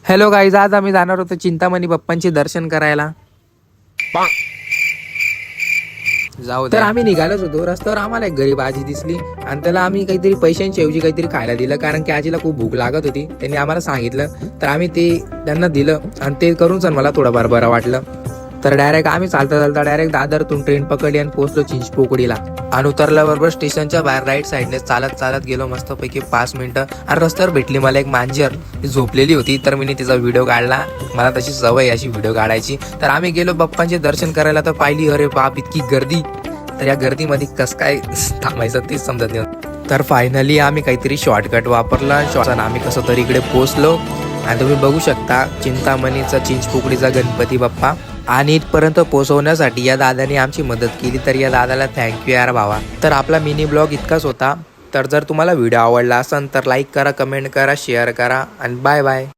Hello guys, आज आम्ही जाणार होतो चिंतामणी बाप्पांचे दर्शन करायला. जाऊ तर आम्ही निघालोच होतो. रस्त्यावर आम्हाला एक गरीब आजी दिसली आणि त्याला आम्ही काहीतरी पैशांच्या ऐवजी काहीतरी खायला दिलं, कारण की आजीला खूप भूक लागत होती. त्यांनी आम्हाला सांगितलं तर आम्ही ते त्यांना दिलं आणि ते करूनच मला थोडंफार बरं वाटलं. तर डायरेक्ट आम्ही चालता डायरेक्ट दादरतून ट्रेन पकडली आणि पोहोचलो चिंचपोकळीला. आणि उतरल्याबरोबर स्टेशनच्या बाहेर राईट साईडने चालत गेलो मस्तपैकी 5 मिनिटं. आणि रस्त्यावर भेटली मला एक मांजर, ती झोपलेली होती. तर मी तिचा व्हिडिओ काढला. मला तशी सवय अशी व्हिडिओ काढायची. तर आम्ही गेलो बाप्पांचे दर्शन करायला. तर पाहिली, अरे बाप, इतकी गर्दी. तर या गर्दीमध्ये कसं काय थांबायचं तेच समजत नाही. तर फायनली आम्ही काहीतरी शॉर्टकट वापरला. आम्ही कसं तरी इकडे पोहोचलो. आणि तुम्ही बघू शकता चिंतामणीचा चिंचपोकळीचा गणपती बाप्पा. आणि इथपर्यंत पोहोचवण्यासाठी या दादाने आमची मदत केली. तर या दादाला थँक्यू यार भावा. तर आपला मिनी ब्लॉग इतकाच होता. तर जर तुम्हाला व्हिडिओ आवडला असेल तर लाईक करा, कमेंट करा, शेअर करा आणि बाय बाय.